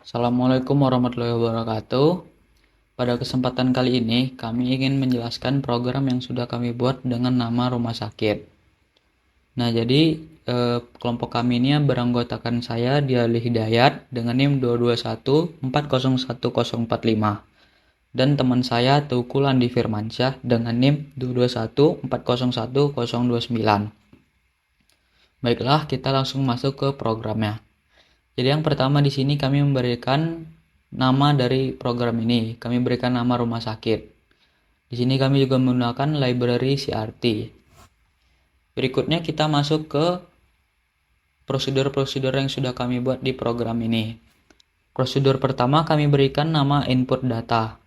Assalamualaikum warahmatullahi wabarakatuh. Pada kesempatan kali ini, kami ingin menjelaskan program yang sudah kami buat dengan nama Rumah Sakit. Nah, jadi kelompok kami ini beranggotakan saya, Dialih Hidayat, dengan NIM 221401045. Dan teman saya, Teuku Landi Firmansyah, dengan NIM 221401029. Baiklah, kita langsung masuk ke programnya. Jadi yang pertama di sini kami memberikan nama dari program ini. Kami berikan nama rumah sakit. Di sini kami juga menggunakan library CRT. Berikutnya kita masuk ke prosedur-prosedur yang sudah kami buat di program ini. Prosedur pertama kami berikan nama input data.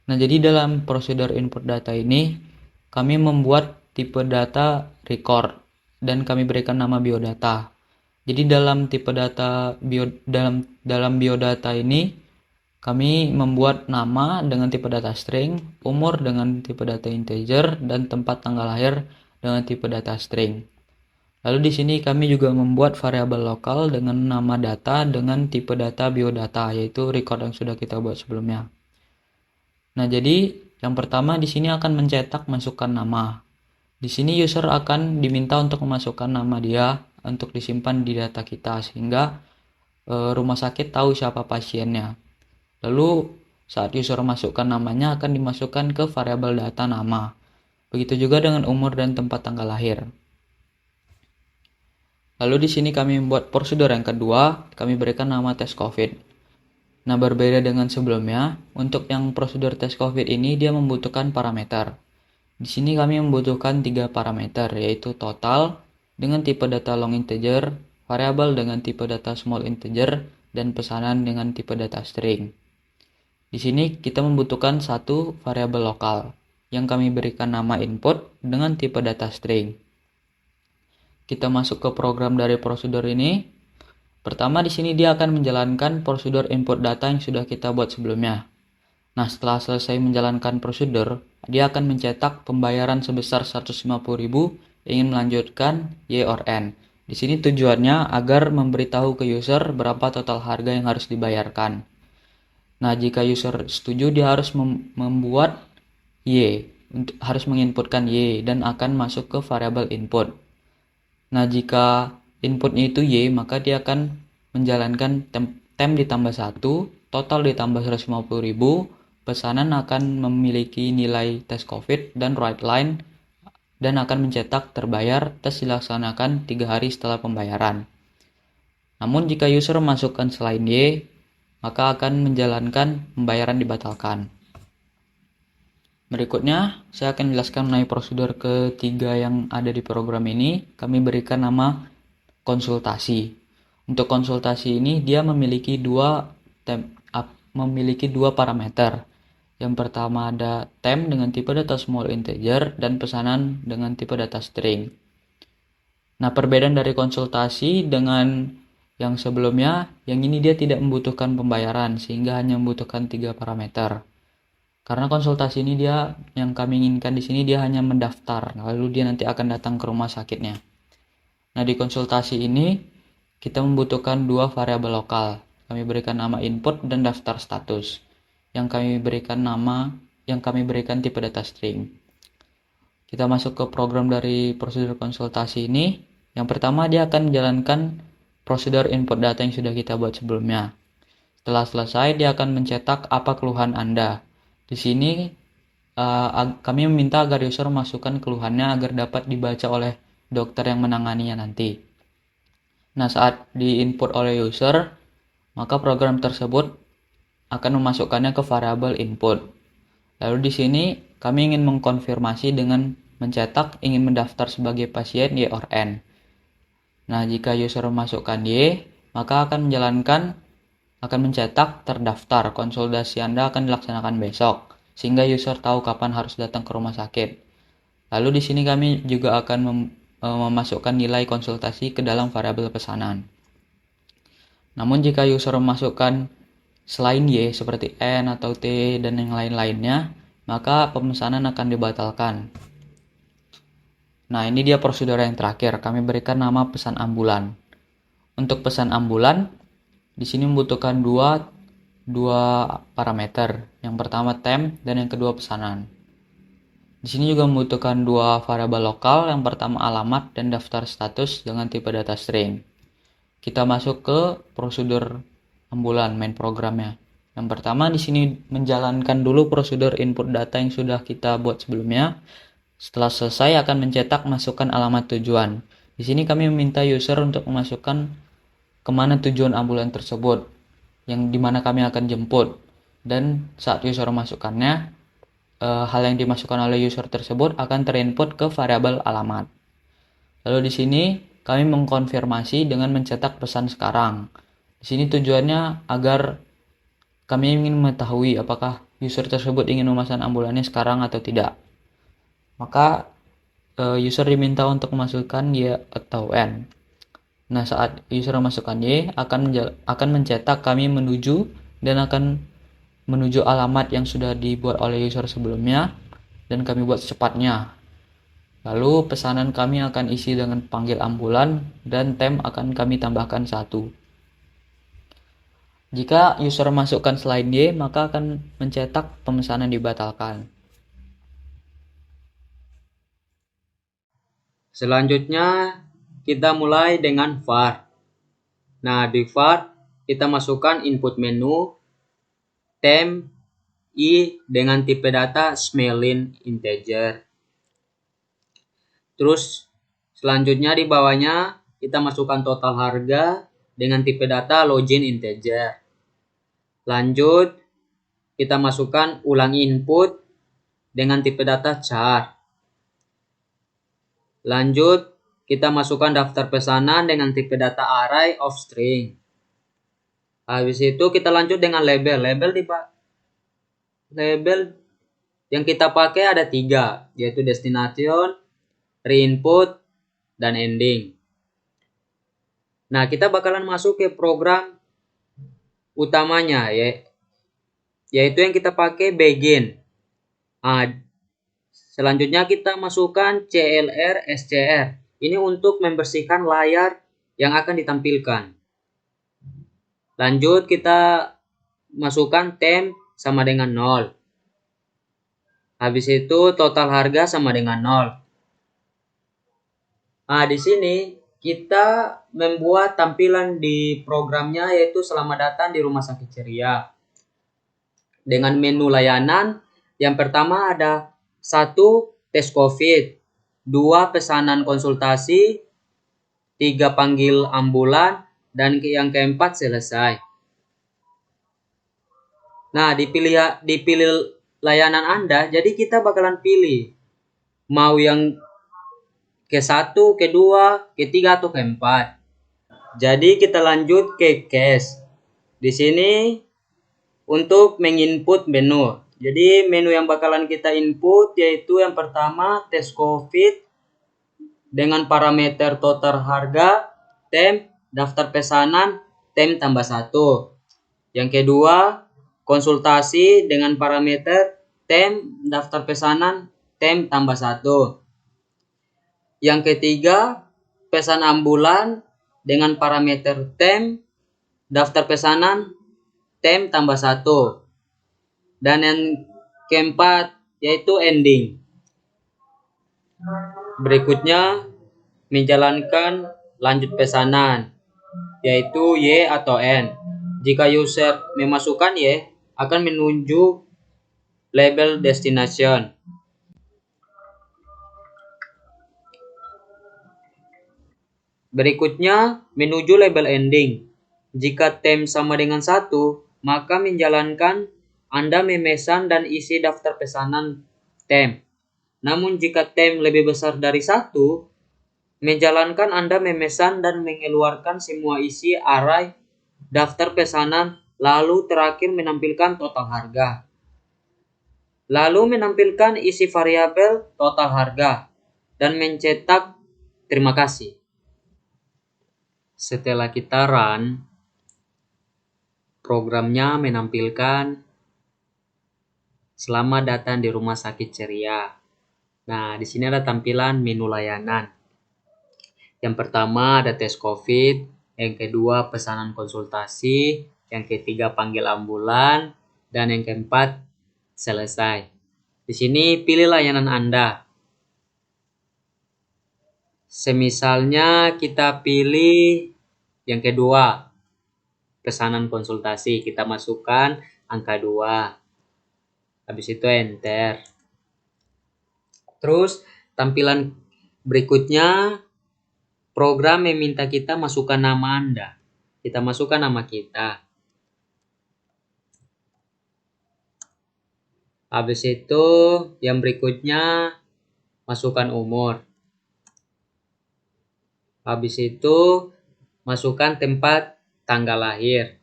Nah, jadi dalam prosedur input data ini kami membuat tipe data record dan kami berikan nama biodata. Jadi dalam tipe data dalam biodata ini kami membuat nama dengan tipe data string, umur dengan tipe data integer, dan tempat tanggal lahir dengan tipe data string. Lalu di sini kami juga membuat variabel lokal dengan nama data dengan tipe data biodata, yaitu record yang sudah kita buat sebelumnya. Nah, jadi yang pertama di sini akan mencetak masukkan nama. Di sini user akan diminta untuk memasukkan nama dia untuk disimpan di data kita sehingga rumah sakit tahu siapa pasiennya. Lalu saat user masukkan namanya akan dimasukkan ke variabel data nama. Begitu juga dengan umur dan tempat tanggal lahir. Lalu di sini kami membuat prosedur yang kedua, kami berikan nama tes COVID. Nah, berbeda dengan sebelumnya, untuk yang prosedur tes COVID ini dia membutuhkan parameter. Di sini kami membutuhkan 3 parameter, yaitu total dengan tipe data long integer, variabel dengan tipe data small integer, dan pesanan dengan tipe data string. Di sini kita membutuhkan satu variabel lokal yang kami berikan nama input dengan tipe data string. Kita masuk ke program dari prosedur ini. Pertama di sini dia akan menjalankan prosedur input data yang sudah kita buat sebelumnya. Nah, setelah selesai menjalankan prosedur, dia akan mencetak pembayaran sebesar 150.000 ingin melanjutkan Y or N. Di sini tujuannya agar memberitahu ke user berapa total harga yang harus dibayarkan. Nah, jika user setuju, dia harus membuat Y, harus menginputkan Y dan akan masuk ke variabel input. Nah, jika inputnya itu Y, maka dia akan menjalankan temp ditambah 1, total ditambah 150.000, pesanan akan memiliki nilai tes COVID dan write line dan akan mencetak terbayar, tes dilaksanakan 3 hari setelah pembayaran. Namun jika user masukkan selain Y, maka akan menjalankan pembayaran dibatalkan. Berikutnya, saya akan jelaskan mengenai prosedur ketiga yang ada di program ini. Kami berikan nama konsultasi. Untuk konsultasi ini dia memiliki dua parameter. Yang pertama ada temp dengan tipe data small integer dan pesanan dengan tipe data string. Nah, perbedaan dari konsultasi dengan yang sebelumnya, yang ini dia tidak membutuhkan pembayaran sehingga hanya membutuhkan 3 parameter. Karena konsultasi ini dia yang kami inginkan di sini dia hanya mendaftar, lalu dia nanti akan datang ke rumah sakitnya. Nah, di konsultasi ini kita membutuhkan 2 variabel lokal. Kami berikan nama input dan daftar status. Yang kami berikan tipe data string. Kita masuk ke program dari prosedur konsultasi ini. Yang pertama dia akan menjalankan prosedur input data yang sudah kita buat sebelumnya. Setelah selesai dia akan mencetak apa keluhan Anda. Di sini kami meminta agar user masukkan keluhannya agar dapat dibaca oleh dokter yang menanganinya nanti. Nah, saat diinput oleh user, maka program tersebut akan memasukkannya ke variabel input. Lalu di sini kami ingin mengkonfirmasi dengan mencetak ingin mendaftar sebagai pasien Y or N. Nah, jika user memasukkan Y, maka akan mencetak terdaftar. Konsultasi Anda akan dilaksanakan besok, sehingga user tahu kapan harus datang ke rumah sakit. Lalu di sini kami juga akan memasukkan nilai konsultasi ke dalam variabel pesanan. Namun jika user memasukkan selain Y seperti N atau T dan yang lain-lainnya, maka pemesanan akan dibatalkan. Nah, ini dia prosedur yang terakhir. Kami berikan nama pesan ambulan. Untuk pesan ambulan, di sini membutuhkan 2 dua parameter. Yang pertama tem dan yang kedua pesanan. Di sini juga membutuhkan dua variabel lokal, yang pertama alamat dan daftar status dengan tipe data string. Kita masuk ke prosedur ambulan main programnya. Yang pertama di sini menjalankan dulu prosedur input data yang sudah kita buat sebelumnya. Setelah selesai akan mencetak masukkan alamat tujuan. Di sini kami meminta user untuk memasukkan kemana tujuan ambulan tersebut, yang dimana kami akan jemput. Dan saat user masukkannya, hal yang dimasukkan oleh user tersebut akan terinput ke variabel alamat. Lalu di sini kami mengkonfirmasi dengan mencetak pesan sekarang. Di sini tujuannya agar kami ingin mengetahui apakah user tersebut ingin memesan ambulannya sekarang atau tidak. Maka user diminta untuk memasukkan Y atau N. Nah, saat user memasukkan Y akan mencetak kami menuju dan akan menuju alamat yang sudah dibuat oleh user sebelumnya dan kami buat secepatnya. Lalu pesanan kami akan isi dengan panggil ambulan dan tem akan kami tambahkan 1. Jika user masukkan selain Y, maka akan mencetak pemesanan dibatalkan. Selanjutnya kita mulai dengan var. Nah, di var kita masukkan input menu tem I dengan tipe data smelling integer. Terus selanjutnya di bawahnya kita masukkan total harga dengan tipe data login integer. Lanjut kita masukkan ulangi input dengan tipe data char. Lanjut kita masukkan daftar pesanan dengan tipe data array of string. Habis itu kita lanjut dengan label. Label yang kita pakai ada 3, yaitu destination, reinput, dan ending. Nah, kita bakalan masuk ke program utamanya, yaitu yang kita pakai begin. Nah, selanjutnya kita masukkan CLR SCR. Ini untuk membersihkan layar yang akan ditampilkan. Lanjut kita masukkan tem sama dengan 0. Habis itu total harga sama dengan 0. Nah, di sini kita membuat tampilan di programnya yaitu selamat datang di Rumah Sakit Ceria. Dengan menu layanan, yang pertama ada 1 tes COVID, 2 pesanan konsultasi, 3 panggil ambulan, dan yang keempat selesai. Nah, dipilih layanan Anda, jadi kita bakalan pilih mau yang ke-1, ke-2, ke-3 atau ke-4. Jadi kita lanjut ke case. Di sini untuk menginput menu. Jadi menu yang bakalan kita input yaitu yang pertama tes COVID dengan parameter total harga, tem, daftar pesanan, tem tambah 1. Yang kedua, konsultasi dengan parameter tem, daftar pesanan, tem tambah 1. Yang ketiga, pesan ambulan dengan parameter tem, daftar pesanan, tem tambah 1. Dan yang keempat, yaitu ending. Berikutnya, menjalankan lanjut pesanan, yaitu Y atau N. Jika user memasukkan Y, akan menuju label destination. Berikutnya, menuju label ending. Jika tem sama dengan 1, maka menjalankan Anda memesan dan isi daftar pesanan tem. Namun jika tem lebih besar dari 1, menjalankan Anda memesan dan mengeluarkan semua isi array daftar pesanan, lalu terakhir menampilkan total harga. Lalu menampilkan isi variabel total harga dan mencetak terima kasih. Setelah kita run, programnya menampilkan selamat datang di Rumah Sakit Ceria. Nah, di sini ada tampilan menu layanan. Yang pertama ada tes COVID, yang kedua pesanan konsultasi, yang ketiga panggil ambulan, dan yang keempat selesai. Di sini pilih layanan Anda. Semisalnya kita pilih yang kedua, pesanan konsultasi. Kita masukkan angka 2. Habis itu enter. Terus tampilan berikutnya, program meminta kita masukkan nama Anda. Kita masukkan nama kita. Habis itu yang berikutnya masukkan umur. Habis itu masukkan tempat tanggal lahir.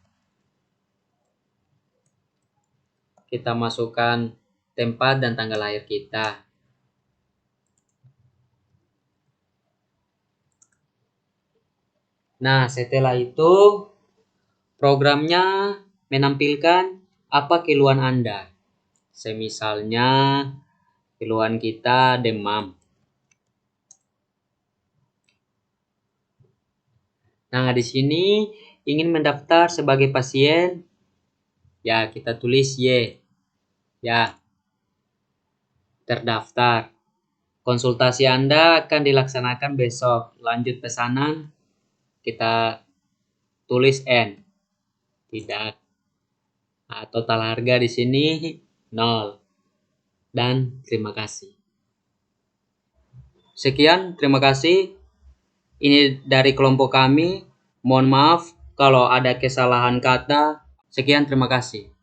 Kita masukkan tempat dan tanggal lahir kita. Nah, setelah itu programnya menampilkan apa keluhan Anda. Semisalnya keluhan kita demam. Nah, di sini ingin mendaftar sebagai pasien, ya kita tulis Y. Ya, terdaftar. Konsultasi Anda akan dilaksanakan besok. Lanjut pesanan, kita tulis N. Tidak. Nah, total harga di sini 0. Dan terima kasih. Sekian, terima kasih. Ini dari kelompok kami. Mohon maaf kalau ada kesalahan kata. Sekian, terima kasih.